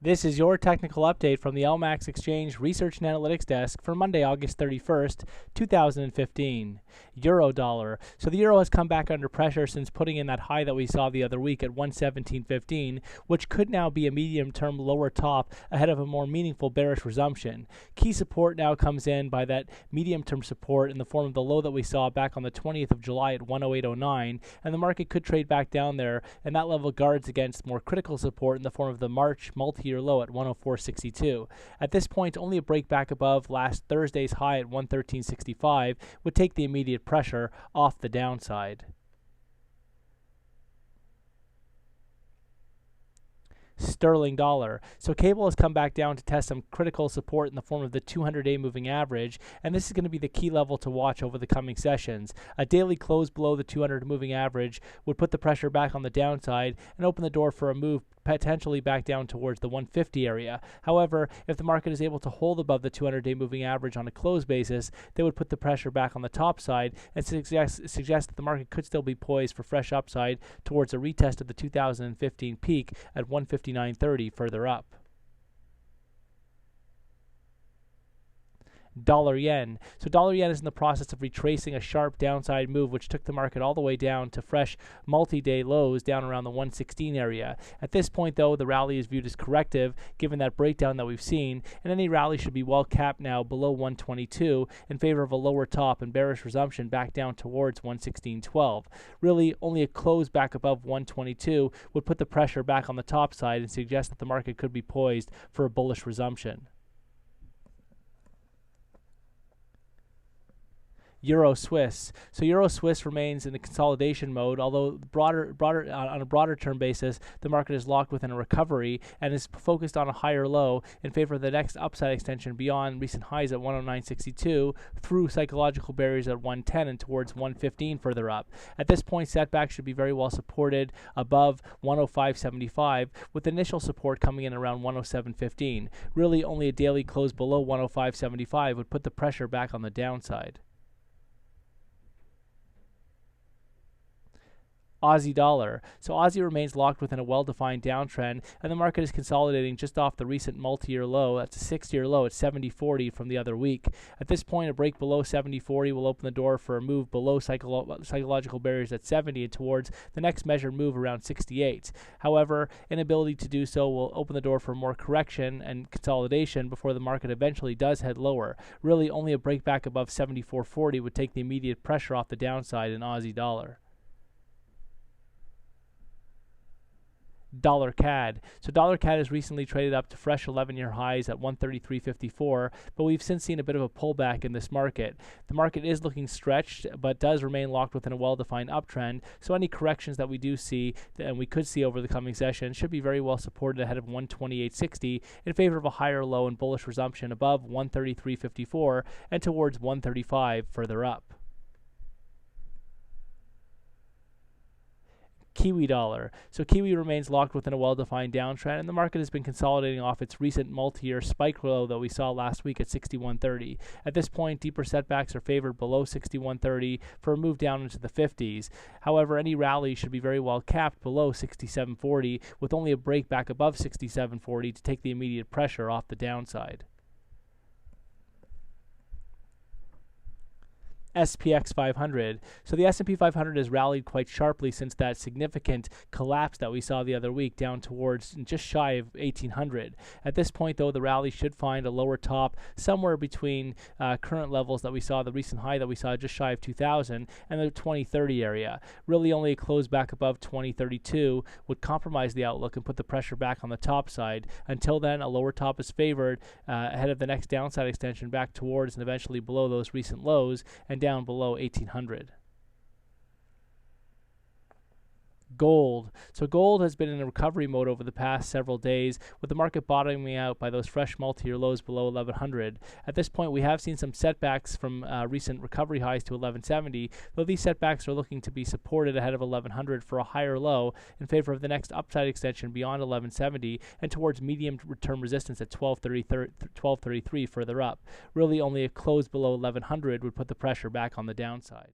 This is your technical update from the LMAX Exchange Research and Analytics Desk for Monday, August 31st, 2015. Euro dollar. So the euro has come back under pressure since putting in that high that we saw the other week at 117.15, which could now be a medium-term lower top ahead of a more meaningful bearish resumption. Key support now comes in by that medium-term support in the form of the low that we saw back on the 20th of July at 108.09, and the market could trade back down there, and that level guards against more critical support in the form of the March multi-year low at 104.62. At this point, only a break back above last Thursday's high at 113.65 would take the immediate pressure off the downside. Sterling dollar. So cable has come back down to test some critical support in the form of the 200-day moving average, and this is going to be the key level to watch over the coming sessions. A daily close below the 200 moving average would put the pressure back on the downside and open the door for a move potentially back down towards the 150 area. However, if the market is able to hold above the 200-day moving average on a close basis, they would put the pressure back on the top side and suggest that the market could still be poised for fresh upside towards a retest of the 2015 peak at 159.30 further up. Dollar yen. So dollar yen is in the process of retracing a sharp downside move which took the market all the way down to fresh multi-day lows down around the 116 area. At this point though, the rally is viewed as corrective given that breakdown that we've seen, and any rally should be well capped now below 122 in favor of a lower top and bearish resumption back down towards 116.12. Really, only a close back above 122 would put the pressure back on the top side and suggest that the market could be poised for a bullish resumption. Euro Swiss. So Euro Swiss remains in the consolidation mode, although on a broader term basis, the market is locked within a recovery and is focused on a higher low in favor of the next upside extension beyond recent highs at 109.62 through psychological barriers at 110 and towards 115 further up. At this point, setbacks should be very well supported above 105.75, with initial support coming in around 107.15. Really, only a daily close below 105.75 would put the pressure back on the downside. Aussie dollar. So Aussie remains locked within a well-defined downtrend, and the market is consolidating just off the recent multi-year low. That's a 6-year low at 70.40 from the other week. At this point, a break below 70.40 will open the door for a move below psychological barriers at 70 and towards the next measured move around 68. However, inability to do so will open the door for more correction and consolidation before the market eventually does head lower. Really, only a break back above 74.40 would take the immediate pressure off the downside in Aussie dollar. Dollar CAD. So dollar CAD has recently traded up to fresh 11-year highs at 133.54, but we've since seen a bit of a pullback in this market. The market is looking stretched, but does remain locked within a well-defined uptrend, so any corrections that we do see, and we could see over the coming session, should be very well supported ahead of 128.60 in favor of a higher low and bullish resumption above 133.54 and towards 135 further up. Kiwi dollar. So Kiwi remains locked within a well-defined downtrend, and the market has been consolidating off its recent multi-year spike low that we saw last week at 61.30. At this point, deeper setbacks are favored below 61.30 for a move down into the 50s. However, any rally should be very well capped below 67.40, with only a break back above 67.40 to take the immediate pressure off the downside. SPX 500. So the S&P 500 has rallied quite sharply since that significant collapse that we saw the other week down towards just shy of 1800. At this point, though, the rally should find a lower top somewhere between current levels that we saw, the recent high that we saw just shy of 2000, and the 2030 area. Really, only a close back above 2032 would compromise the outlook and put the pressure back on the top side. Until then, a lower top is favored ahead of the next downside extension back towards and eventually below those recent lows and down below 1800. Gold. So gold has been in a recovery mode over the past several days, with the market bottoming out by those fresh multi-year lows below 1100. At this point, we have seen some setbacks from recent recovery highs to 1170, though these setbacks are looking to be supported ahead of 1100 for a higher low in favor of the next upside extension beyond 1170 and towards medium-term resistance at 1233 further up. Really, only a close below 1100 would put the pressure back on the downside.